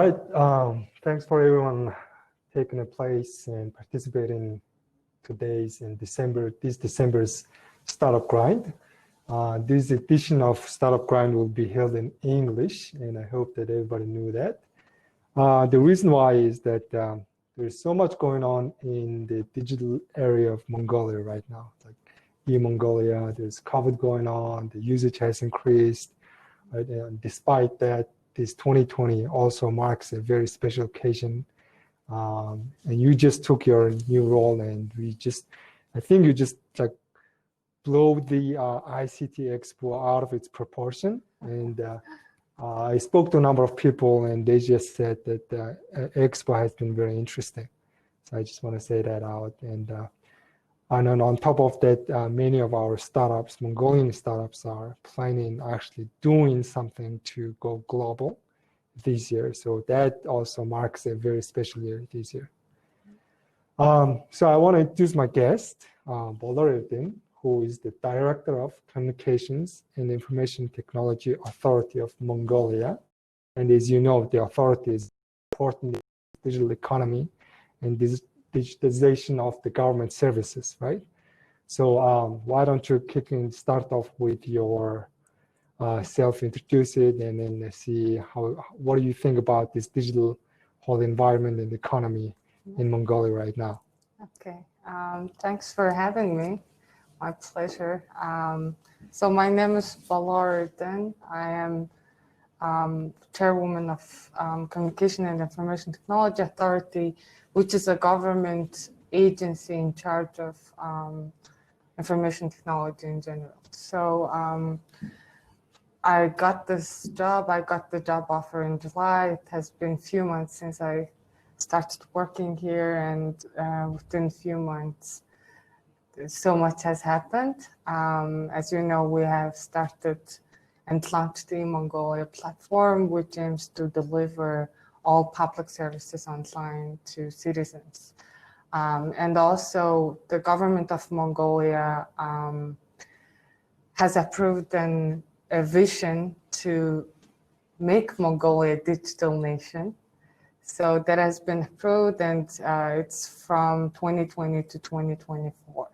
right. Thanks for everyone taking a place and participating today's and this December's Startup Grind. This edition of Startup Grind will be held in English, and I hope that everybody knew that. The reason why is that there's so much going on in the digital area of Mongolia right now. Like E-Mongolia, there's COVID going on, the usage has increased, right? And despite that, this 2020 also marks a very special occasion. And you just took your new role, and I think you just like blow the ICT Expo out of its proportion. And I spoke to a number of people, and they just said that the Expo has been very interesting. So I just want to say that out. And then on top of that, many of our startups, Mongolian startups, are planning actually doing something to go global this year. So that also marks a very special year this year. So I want to introduce my guest, Bolor-Erdene, who is the Director of Communications and Information Technology Authority of Mongolia. And as you know, the authority is important in the digital economy and digitization of the government services, right? So why don't you start off with your self-introduce it, and then see what do you think about this digital whole environment and economy in Mongolia right now? Okay, thanks for having me. My pleasure. So my name is Bolor-Erdene. I am chairwoman of Communication and Information Technology Authority, which is a government agency in charge of information technology in general. So I got this job. I got the job offer in July. It has been a few months since I started working here, and within a few months, so much has happened. As you know, we have started and launched the E-Mongolia platform, which aims to deliver all public services online to citizens. And also, the government of Mongolia has approved a vision to make Mongolia a digital nation. So that has been approved, and it's from 2020 to 2024.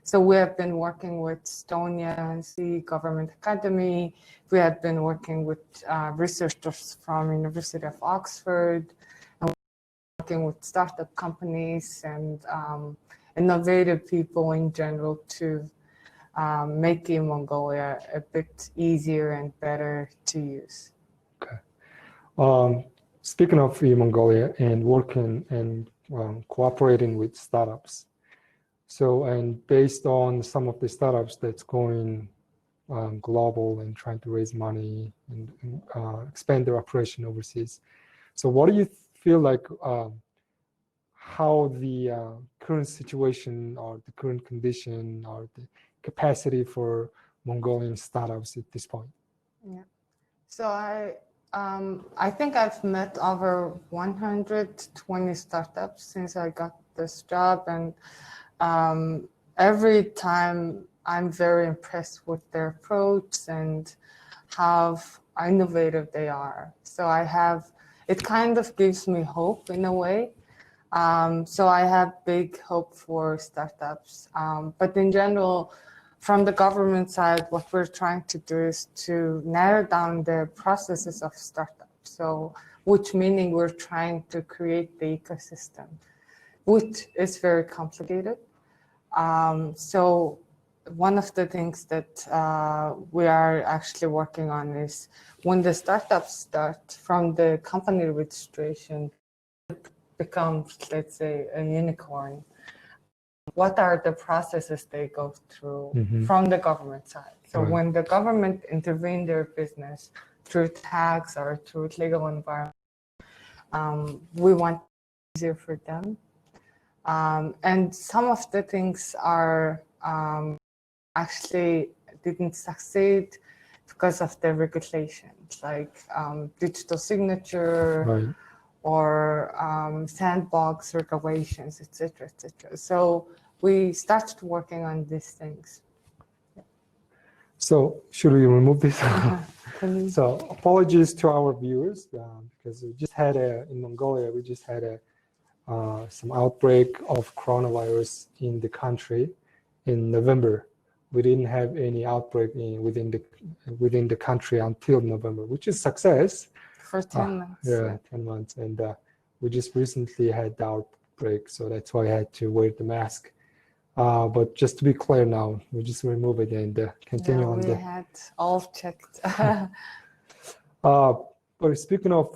So we have been working with Estonian Government Academy. We have been working with researchers from University of Oxford, and working with startup companies and innovative people in general to make E-Mongolia a bit easier and better to use. Okay. Speaking of E-Mongolia and working and cooperating with startups, so, and based on some of the startups that's going global and trying to raise money and expand their operation overseas. So what do you feel like how the current situation or the current condition or the capacity for Mongolian startups at this point? Yeah. So I think I've met over 120 startups since I got this job, and every time I'm very impressed with their approach and how innovative they are. So it kind of gives me hope in a way. So I have big hope for startups. But in general, from the government side, what we're trying to do is to narrow down the processes of startups. So, which meaning we're trying to create the ecosystem, which is very complicated. So one of the things that we are actually working on is when the startups start from the company registration, it becomes, let's say, a unicorn. What are the processes they go through from the government side? So when the government intervene their business through tax or through legal environment, we want it easier for them. And some of the things are actually didn't succeed because of the regulations, like digital signature or sandbox regulations, etc., etc. So we started working on these things. So should we remove this? Can you- So apologies to our viewers because we just had in Mongolia, we just had some outbreak of coronavirus in the country in November. We didn't have any outbreak within the country until November, which is success. For 10 months. Yeah, 10 months. And we just recently had the outbreak, so that's why I had to wear the mask. But just to be clear now, we just remove it and continue on. We had all checked. But speaking of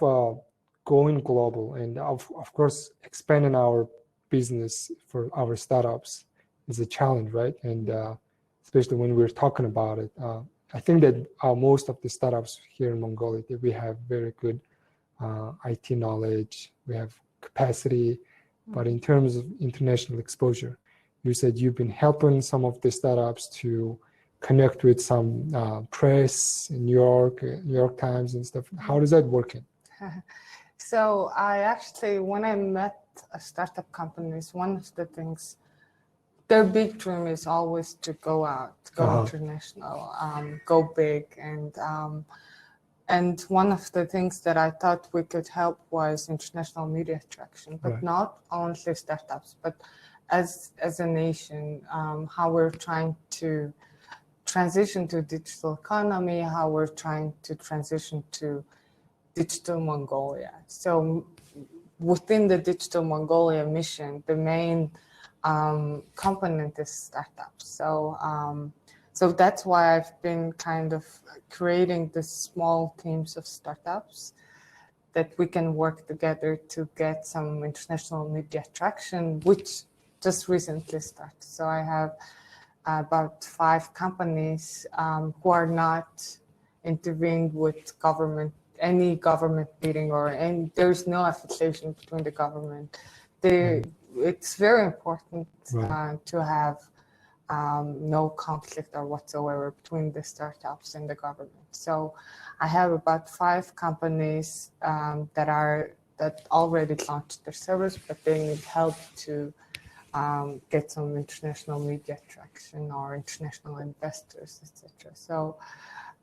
going global and of course expanding our business for our startups is a challenge, right? And especially when we're talking about it, I think that most of the startups here in Mongolia, that we have very good IT knowledge, we have capacity, but in terms of international exposure, you said you've been helping some of the startups to connect with some press in New York Times and stuff. How does that work? So I actually, when I met startup companies, one of the things, their big dream is always to go out, go international, go big. And one of the things that I thought we could help was international media attraction, but not only startups, but as a nation, how we're trying to transition to digital economy, how we're trying to transition to Digital Mongolia. So within the Digital Mongolia mission, the main component is startups. So that's why I've been kind of creating this small teams of startups that we can work together to get some international media attraction, which just recently started. So I have about 5 companies who are not intervened with any government meeting there's no affiliation between the government. It's very important to have no conflict or whatsoever between the startups and the government. So I have about 5 companies that already launched their service, but they need help to get some international media attraction or international investors, etc. So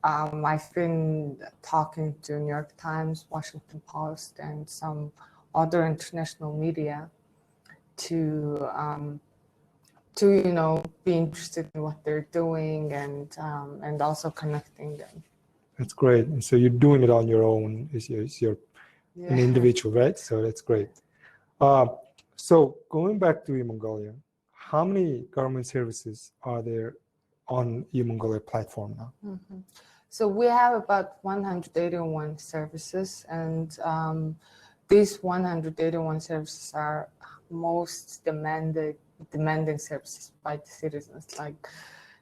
I've been talking to New York Times, Washington Post, and some other international media to be interested in what they're doing and also connecting them. That's great. And so you're doing it on your own. You're an individual, right? So that's great. So going back to E-Mongolia, how many government services are there on E-Mongolia platform now? Mm-hmm. So we have about 181 services, and these 181 services are most demanding services by the citizens. Like,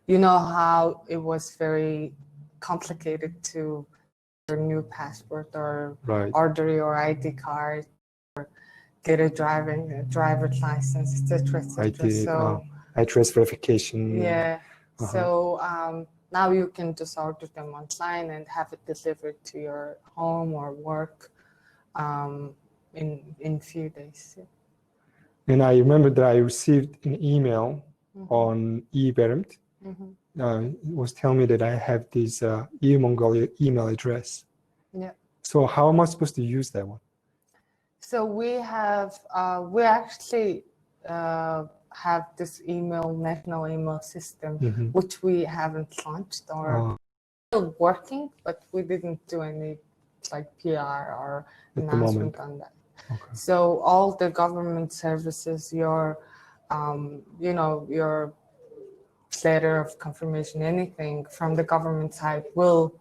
you know how it was very complicated to get a new passport or order your ID card, get a driver's license, etc., etc. So address verification. Yeah. So now you can just order them online and have it delivered to your home or work in few days. Yeah. And I remember that I received an email on eBermt. It was telling me that I have this E-Mongolia email address. Yeah. So how am I supposed to use that one? So we actually have this national email system, which we haven't launched or still working, but we didn't do any PR or announcement on that. Okay. So all the government services, your letter of confirmation, anything from the government side will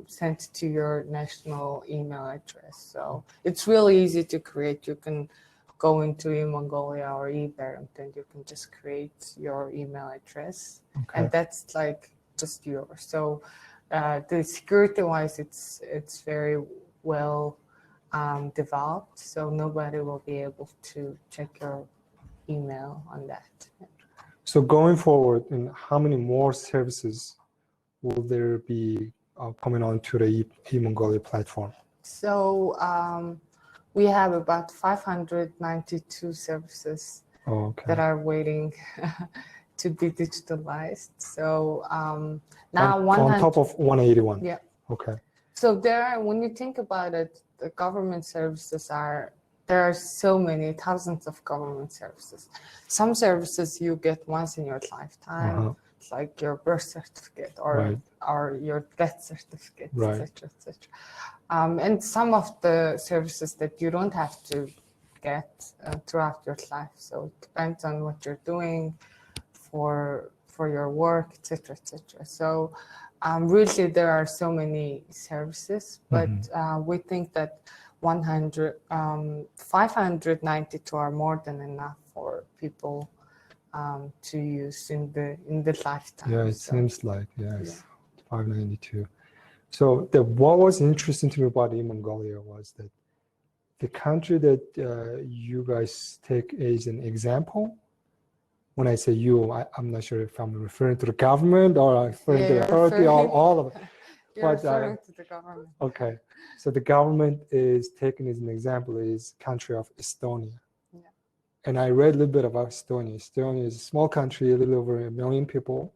send to your national email address. So it's really easy to create. You can go into E-Mongolia or eBermt and you can just create your email address, and that's just yours. So the security-wise, it's very well developed, so nobody will be able to check your email on that. So going forward, and how many more services will there be coming onto the E-Mongolia platform? So we have about 592 services that are waiting to be digitalized. So now on top of 181. Yeah. Okay. So when you think about it, the government services there are so many thousands of government services. Some services you get once in your lifetime, it's like your birth certificate or your death certificate, Right. etc. And some of the services that you don't have to get throughout your life. So it depends on what you're doing for your work, etc. So really there are so many services, but we think that 592 are more than enough for people to use in the lifetime. Yeah, it seems like, yes, 592. So what was interesting to me about E-Mongolia was that the country that you guys take as an example, when I say you, I'm not sure if I'm referring to the government or referring to the authority or all of it. You're referring to the government. Okay, so the government is taken as an example is country of Estonia. Yeah. And I read a little bit about Estonia. Estonia is a small country, a little over 1 million people,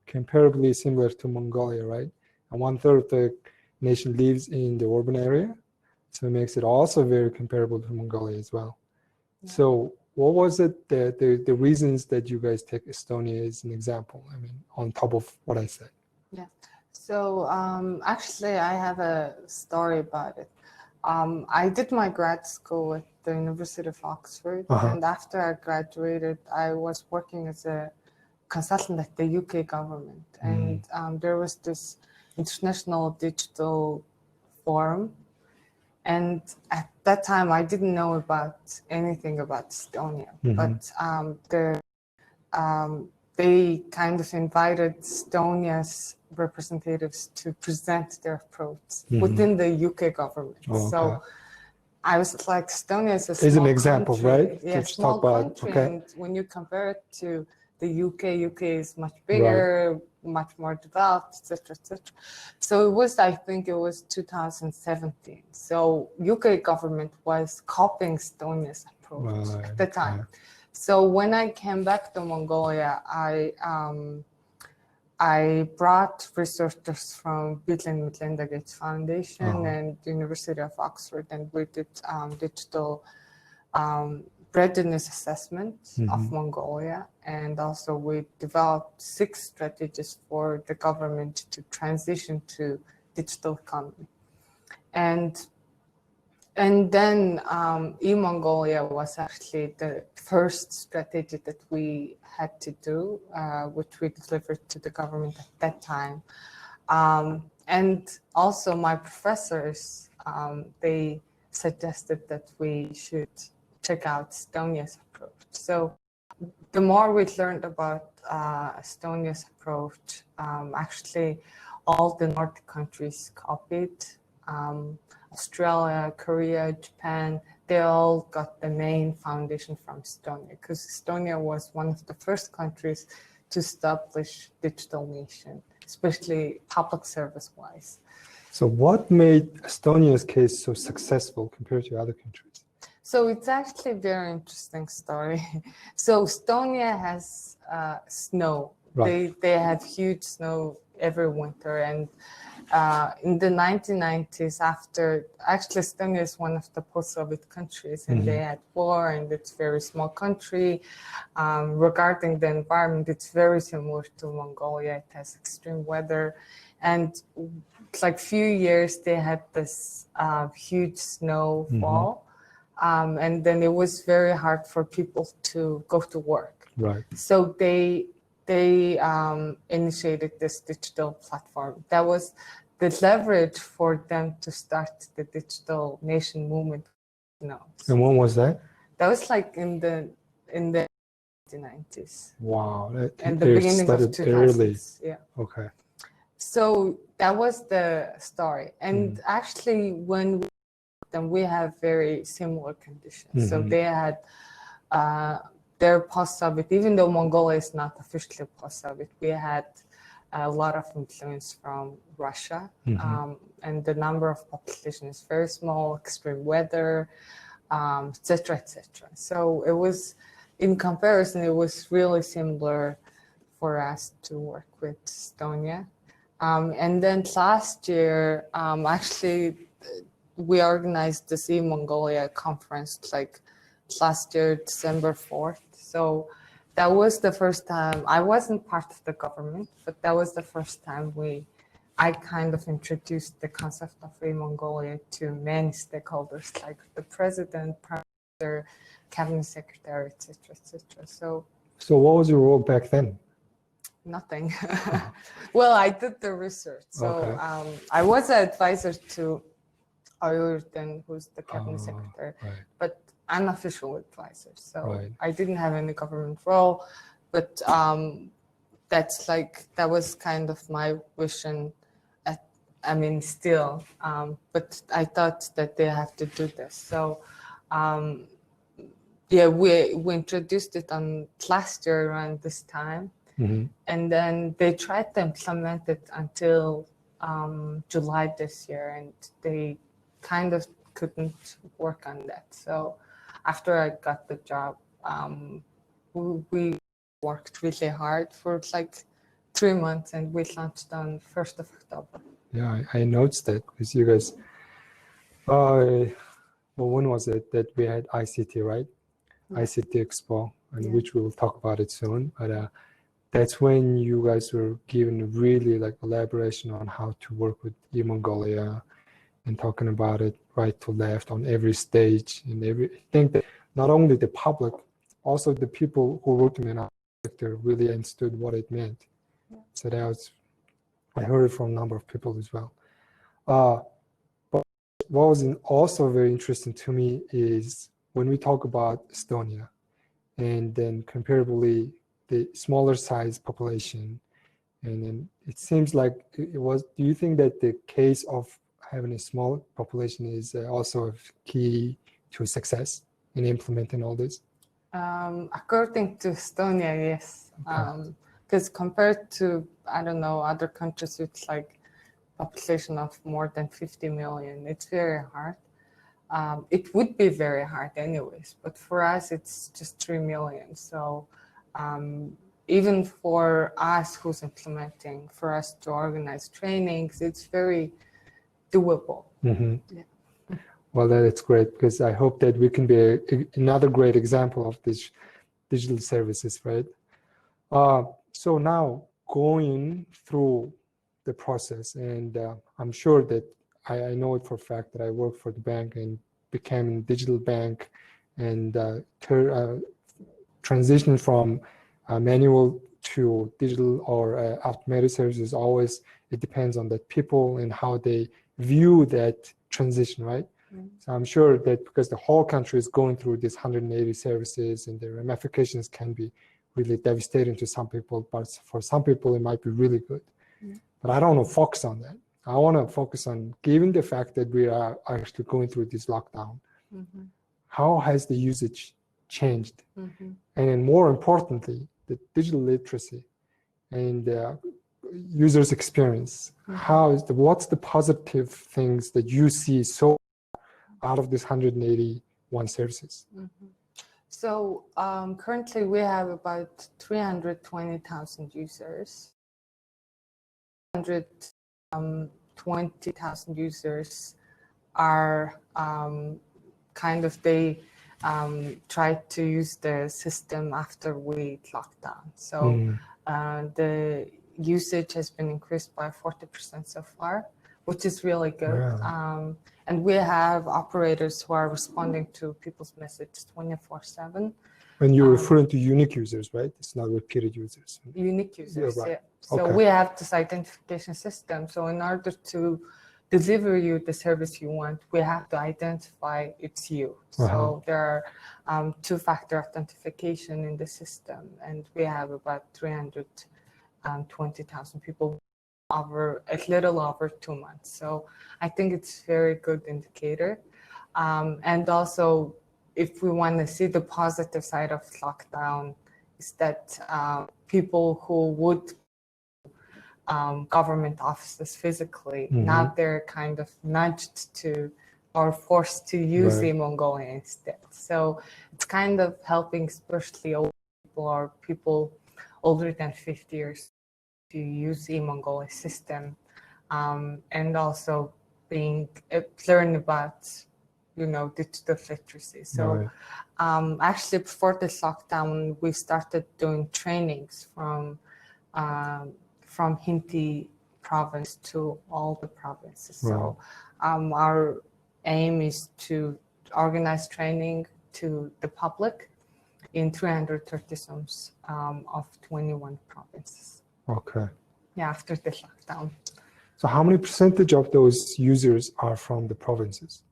comparably similar to Mongolia, right? And 1/3 of the nation lives in the urban area. So it makes it also very comparable to Mongolia as well. Yeah. So what was it, the reasons that you guys take Estonia as an example? I mean, on top of what I said. Yeah. So actually, I have a story about it. I did my grad school at the University of Oxford, and after I graduated, I was working as a consultant at the UK government, and there was this international digital forum, and at that time I didn't know about anything about Estonia, but they kind of invited Estonia's representatives to present their approach within the UK government. So I was like, Estonia is a small an example, country. right? Yeah, small country. And when you compare it to the UK is much bigger, much more developed, etc. So it was, I think it was 2017. So UK government was copying Estonia's approach at the time. So when I came back to Mongolia, I brought researchers from Bill and Melinda Gates Foundation and the University of Oxford, and we did digital readiness assessment of Mongolia, and also we developed 6 strategies for the government to transition to digital economy. And then E-Mongolia was actually the first strategy that we had to do, which we delivered to the government at that time. And also my professors, they suggested that we should check out Estonia's approach. So the more we learned about Estonia's approach, actually all the Nordic countries copied. Australia, Korea, Japan, they all got the main foundation from Estonia, because Estonia was one of the first countries to establish digital nation, especially public service-wise. So what made Estonia's case so successful compared to other countries? So it's actually a very interesting story. So Estonia has snow. They have huge snow every winter, and in the 1990s, actually Estonia is one of the post-Soviet countries, and they had war, and it's a very small country. Regarding the environment, it's very similar to Mongolia. It has extreme weather, and it's like few years they had this huge snowfall, and then it was very hard for people to go to work. So they initiated this digital platform. That was the leverage for them to start the digital nation movement. And when was that? That was like in the 1990s. Wow. And the beginning of 2000s. Early. Yeah. Okay. So that was the story. And actually, when we have very similar conditions. So they had their post-Soviet, even though Mongolia is not officially post-Soviet, we had a lot of influence from Russia, and the number of population is very small, extreme weather, etc. So it was, in comparison, it was really similar for us to work with Estonia. And then last year, actually, we organized this E-Mongolia conference like last year, December 4th. So that was the first time, I wasn't part of the government, but that was the first time I kind of introduced the concept of E-Mongolia to many stakeholders, like the president, prime minister, cabinet secretary, etc., etc. So what was your role back then? Nothing. Well, I did the research. So Okay. I was an advisor to Ulaanbaatar, who's the cabinet secretary, Right. but unofficial advisor. So Right. I didn't have any government role, but that was kind of my vision. Still, but I thought that they have to do this. So yeah, we introduced it on last year around this time. Mm-hmm. And then they tried to implement it until July this year, and they kind of couldn't work on that. So after I got the job, we worked really hard for like 3 months, and we launched on 1st of October. Yeah, I noticed that because you guys, well, when was it that we had ICT, right? Yeah. ICT Expo, and Yeah. which we will talk about it soon. But that's when you guys were given really like elaboration on how to work with E-Mongolia and talking about it right to left on every stage and I think that not only the public, also the people who worked in the sector really understood what it meant. Yeah. So I heard it from a number of people as well. But what was also very interesting to me is when we talk about Estonia and then comparably the smaller size population, and then it seems like it was, do you think that the case of having a small population is also a key to success in implementing all this? According to Estonia, yes. Because compared to, I don't know, other countries with like population of more than 50 million, it's very hard. It would be very hard anyways, but for us, it's just 3 million. So even for us who's implementing, for us to organize trainings, it's very doable. Mm-hmm. Yeah. Well, that's great, because I hope that we can be another great example of these digital services, right? So now going through the process, and I'm sure that I know it for a fact that I worked for the bank and became a digital bank, and transition from manual to digital or automated services. Always, it depends on the people and how they view that transition, right? Mm-hmm. So I'm sure that because the whole country is going through these 180 services, and the ramifications can be really devastating to some people, but for some people it might be really good. Mm-hmm. But I don't want to focus on that. I want to focus on, given the fact that we are actually going through this lockdown, Mm-hmm. how has the usage changed? Mm-hmm. And then more importantly, the digital literacy and users' experience. Mm-hmm. What's the positive things that you see so out of this 181 services? Mm-hmm. So currently we have about 320,000 users. 120,000 users are they tried to use the system after we locked down. So the usage has been increased by 40% so far, which is really good. Wow. And we have operators who are responding to people's messages 24/7. When you're referring to unique users, right? It's not repeated users. Unique users, right. yeah. So Okay. we have this identification system. So in order to deliver you the service you want, we have to identify it's you. So there are two-factor authentication in the system, and we have about 320,000 people over a little over 2 months. So I think it's a very good indicator. And also, if we want to see the positive side of lockdown, is that people who would government offices physically, now they're kind of nudged to or forced to use E-Mongolia instead. So it's kind of helping, especially old people or people older than 50 years to use E-Mongolia system, and also learn about, digital literacy. So actually before this lockdown, we started doing trainings from Hindi province to all the provinces. So our aim is to organize training to the public in 330 zones of 21 provinces. Okay. Yeah, after the lockdown. So how many percentage of those users are from the provinces?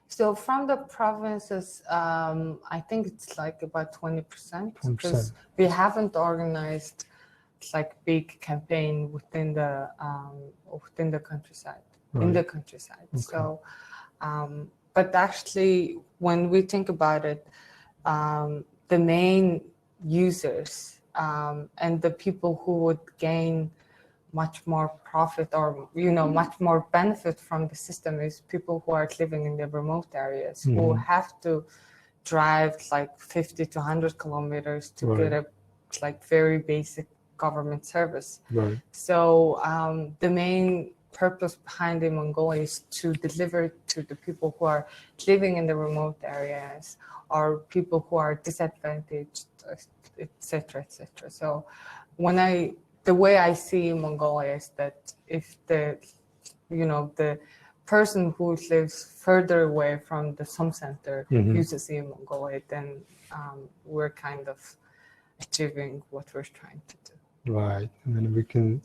So from the provinces, I think it's like about 20%, because we haven't organized like big campaign within the countryside, in the countryside. Okay. So, but actually, when we think about it, the main users and the people who would gain much more profit or much more benefit from the system is people who are living in the remote areas, who have to drive like 50 to 100 kilometers to get a like very basic government service. So the main purpose behind E-Mongolia is to deliver to the people who are living in the remote areas or people who are disadvantaged, etc., etc. So the way I see Mongolia is that if the person who lives further away from the Som center uses E-Mongolia, then we're kind of achieving what we're trying to do. Right, and then we can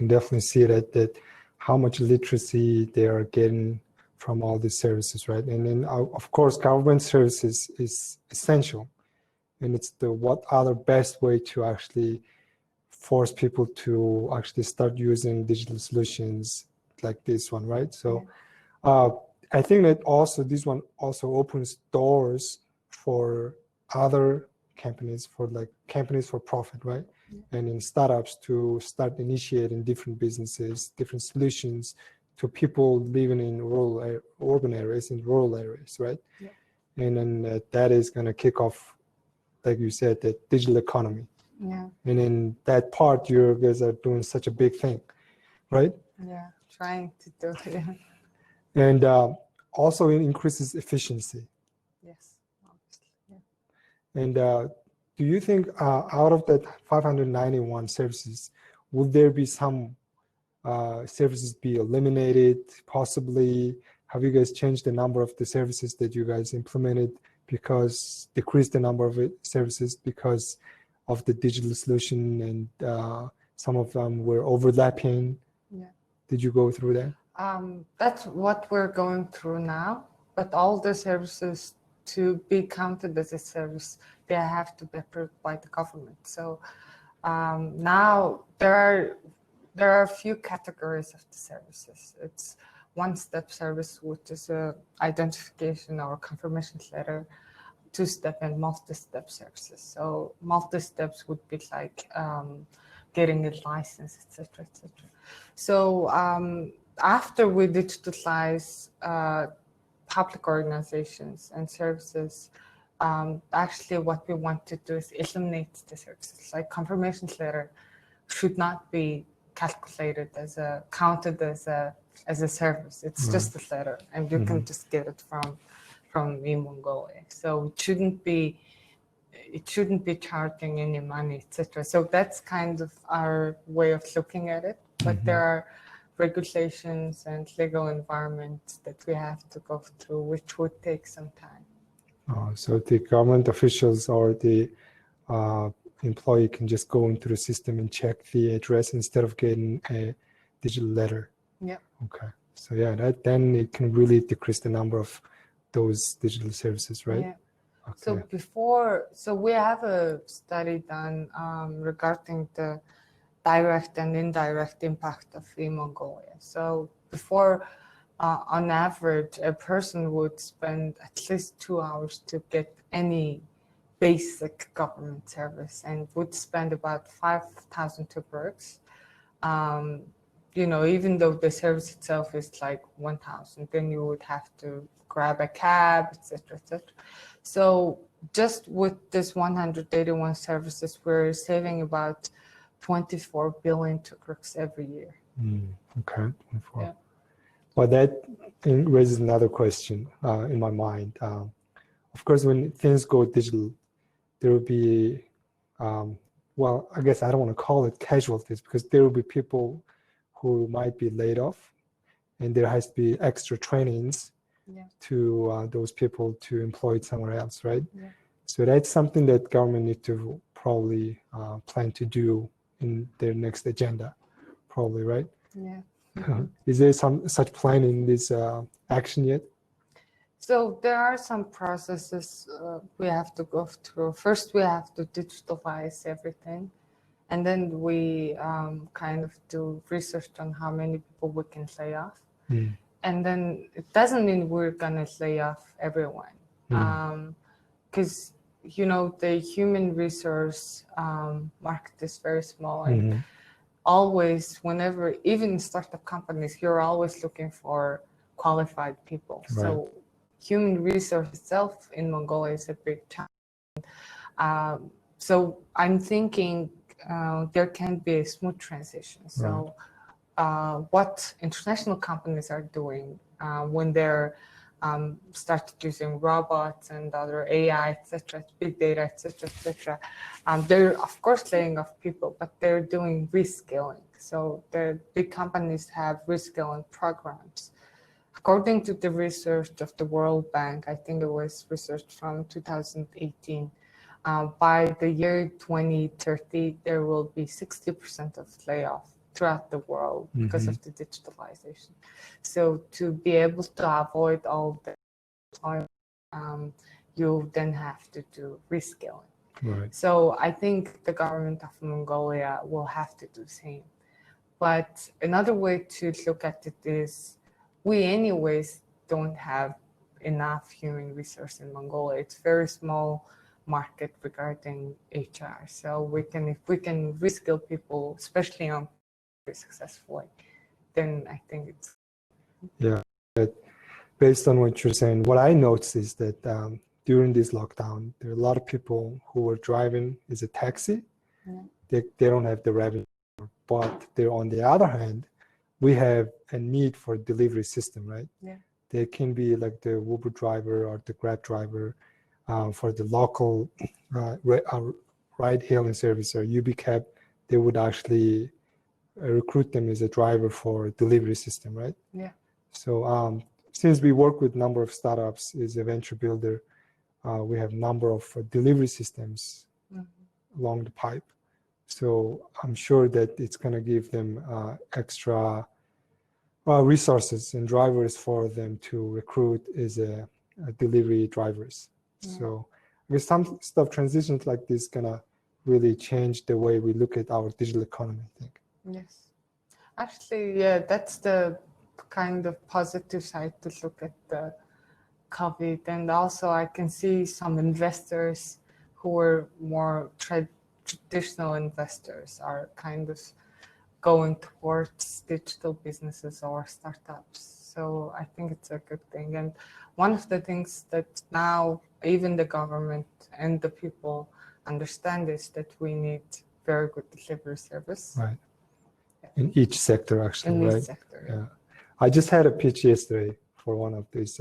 definitely see that how much literacy they are getting from all these services, right? And then of course government services is essential, and it's what other best way to actually force people to actually start using digital solutions like this one, right? So I think that also this one also opens doors for other companies, for profit, right? And in startups to start initiating different businesses, different solutions to people living in urban areas, in rural areas, right? And then that is going to kick off, like you said, the digital economy. Yeah. And in that part, you guys are doing such a big thing, right? Yeah, trying to do it. And also it increases efficiency. Yes, obviously. Yeah. And do you think out of that 591 services, would there be some services be eliminated? Possibly, have you guys changed the number of the services that you guys implemented decreased the number of services because of the digital solution, and some of them were overlapping? Yeah. Did you go through that? That's what we're going through now, but all the services, to be counted as a service, they have to be approved by the government. So now there are a few categories of the services. It's one-step service, which is a identification or confirmation letter, two-step and multi-step services. So multi-steps would be like getting a license, etc., etc. So after we digitalize public organizations and services, actually what we want to do is eliminate the services. Like confirmation letter should not be calculated counted as a service. It's just a letter, and you can just get it from E-Mongolia. So it shouldn't be charging any money, etc. So that's kind of our way of looking at it. But there are regulations and legal environments that we have to go through, which would take some time. So the government officials or the employee can just go into the system and check the address instead of getting a digital letter. Yeah. Okay. So yeah, then it can really decrease the number of those digital services, right? Yeah. Okay. So we have a study done regarding the direct and indirect impact of E-Mongolia. So before, on average, a person would spend at least 2 hours to get any basic government service, and would spend about 5,000 tugriks. Even though the service itself is like 1,000, then you would have to grab a cab, etc., etc. So just with this 181 services, we're saving about 24 billion tugriks every year. Okay. Yeah. Well, that raises another question in my mind. Of course, when things go digital, there will be, well, I guess I don't want to call it casualties, because there will be people who might be laid off, and there has to be extra trainings to those people to employ it somewhere else, right? Yeah. So that's something that government need to probably plan to do in their next agenda, probably, right? Yeah. Is there some such plan in this action yet? So there are some processes we have to go through. First, we have to digitalize everything. And then we kind of do research on how many people we can lay off. And then it doesn't mean we're going to lay off everyone. Because, you know, the human resource market is very small. And always, whenever, even startup companies, you're always looking for qualified people. Right. So human resource itself in Mongolia is a big challenge. So I'm thinking there can be a smooth transition. So what international companies are doing when they're started using robots and other AI, etc., big data, etc., they're of course laying off people, but they're doing reskilling. So the big companies have reskilling programs. According to the research of the World Bank, I think it was research from 2018, by the year 2030, there will be 60% of layoff throughout the world because of the digitalization. So to be able to avoid all the employment, you then have to do reskilling. Right. So I think the government of Mongolia will have to do the same. But another way to look at it is we anyways don't have enough human resource in Mongolia. It's very small market regarding HR. So we can, if we can reskill people, especially on successfully, then I think it's. Yeah, but based on what you're saying, what I noticed is that during this lockdown, there are a lot of people who were driving as a taxi. They don't have the revenue, but they're, on the other hand, we have a need for delivery system, right? Yeah. They can be like the Uber driver or the Grab driver for the local ride-hailing service or UB Cab. They would actually recruit them as a driver for a delivery system, right? Yeah. So since we work with a number of startups as a venture builder, we have a number of delivery systems along the pipe. So I'm sure that it's going to give them extra resources and drivers for them to recruit as a delivery drivers. So with some stuff, transitions like this gonna really change the way we look at our digital economy, I think. Yes. Actually, yeah, that's the kind of positive side to look at the COVID. And also I can see some investors who are more traditional investors are kind of going towards digital businesses or startups. So I think it's a good thing. And one of the things that now even the government and the people understand is that we need very good delivery service. Right. In each sector, actually, in right? each sector. Yeah. I just had a pitch yesterday for one of these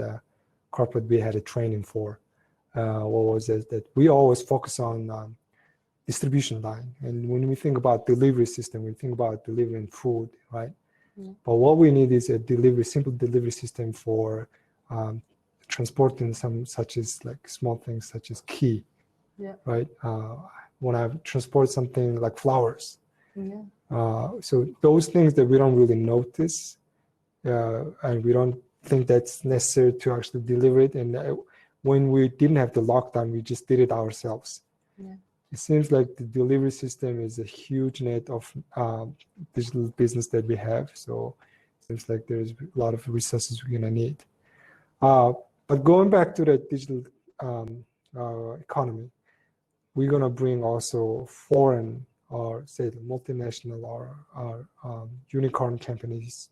corporate we had a training for. What was it? That we always focus on distribution line. And when we think about delivery system, we think about delivering food, right? But what we need is a simple delivery system for transporting some such as like small things such as key, right? When I transport something like flowers. So those things that we don't really notice and we don't think that's necessary to actually deliver it. And when we didn't have the lockdown, we just did it ourselves. It seems like the delivery system is a huge net of digital business that we have. So it seems like there's a lot of resources we're gonna need. But going back to the digital economy, we're gonna bring also foreign or say the multinational or unicorn companies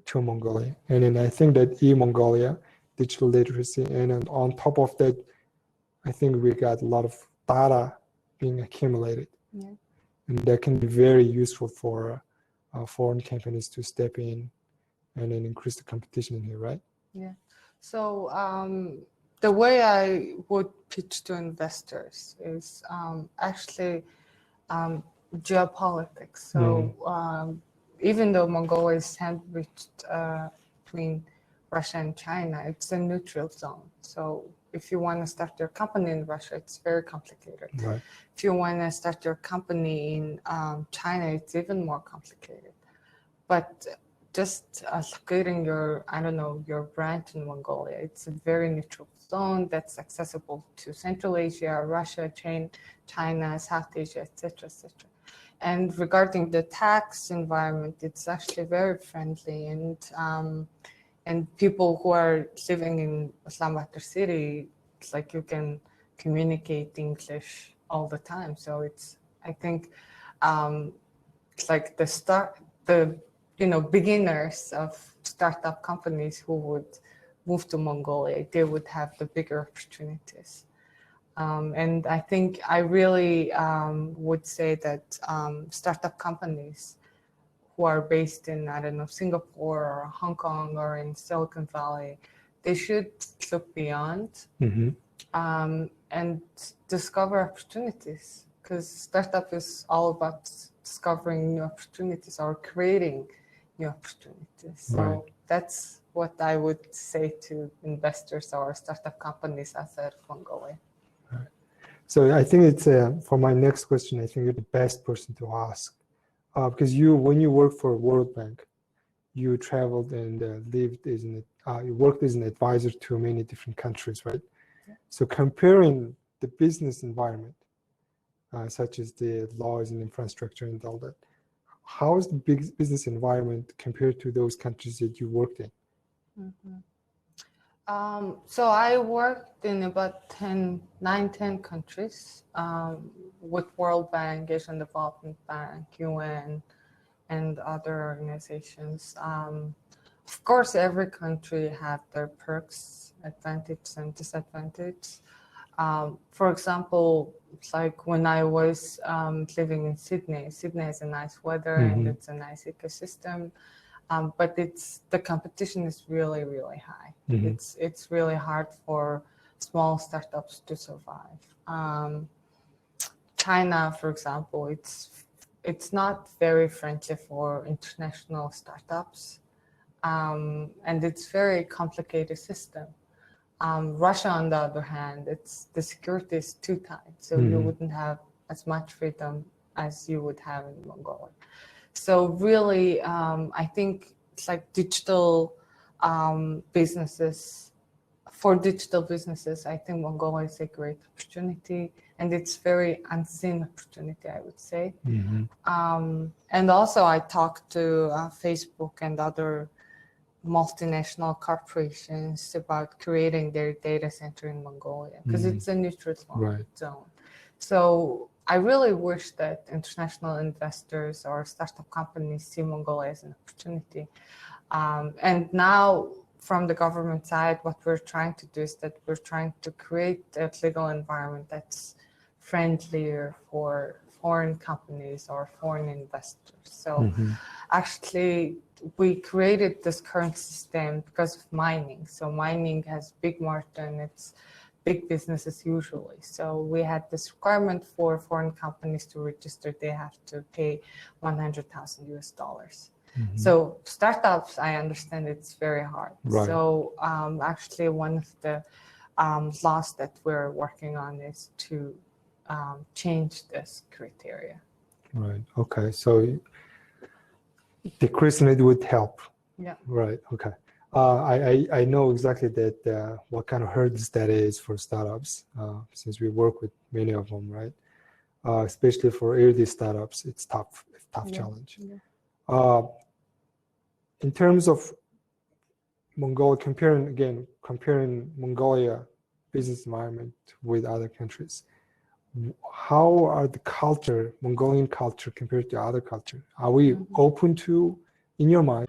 to Mongolia. And then I think that E-Mongolia, digital literacy, and on top of that, I think we got a lot of data being accumulated. Yeah. And that can be very useful for foreign companies to step in and then increase the competition in here, right? Yeah. So the way I would pitch to investors is actually geopolitics. So even though Mongolia is sandwiched between Russia and China, it's a neutral zone. So if you want to start your company in Russia, it's very complicated. Right. If you want to start your company in China, it's even more complicated. But just locating your, I don't know, your branch in Mongolia, it's a very neutral zone that's accessible to Central Asia, Russia, China, South Asia, etc., etc. And regarding the tax environment, it's actually very friendly, and people who are living in Ulaanbaatar city, it's like you can communicate English all the time. So it's, I think, it's like the beginners of startup companies who would move to Mongolia, they would have the bigger opportunities. And I think I really would say that startup companies who are based in, I don't know, Singapore or Hong Kong or in Silicon Valley, they should look beyond and discover opportunities, because startup is all about discovering new opportunities or creating new opportunities. So that's what I would say to investors or startup companies outside of Mongolia. Right. So I think it's for my next question, I think you're the best person to ask, because when you work for World Bank, you traveled and you worked as an advisor to many different countries, right? Yeah. So comparing the business environment, such as the laws and infrastructure and all that, how is the big business environment compared to those countries that you worked in? So I worked in about 10 countries with World Bank, Asian Development Bank, UN, and other organizations. Of course, every country had their perks, advantages, and disadvantages. For example, it's like when I was living in Sydney. Sydney has a nice weather and it's a nice ecosystem, but the competition is really, really high. It's really hard for small startups to survive. China, for example, it's not very friendly for international startups, and it's very complicated system. Russia, on the other hand, the security is too tight, so you wouldn't have as much freedom as you would have in Mongolia. So really, I think it's like digital businesses. For digital businesses, I think Mongolia is a great opportunity, and it's very unseen opportunity, I would say. And also, I talked to Facebook and other multinational corporations about creating their data center in Mongolia, because it's a neutral zone. So I really wish that international investors or startup companies see Mongolia as an opportunity. And now, from the government side, what we're trying to do is that we're trying to create a legal environment that's friendlier for foreign companies or foreign investors. So actually, we created this current system because of mining. So mining has big margin, it's big businesses usually. So we had this requirement for foreign companies to register, they have to pay $100,000 US. So startups, I understand it's very hard. So actually one of the laws that we're working on is to change this criteria. Right, okay, so decreasing it would help. Yeah. Right, okay. I know exactly that what kind of hurdles that is for startups, since we work with many of them, right? Especially for early startups, it's tough challenge. In terms of Mongolia, comparing Mongolia business environment with other countries, how are the Mongolian culture compared to other culture? Are we open to, in your mind?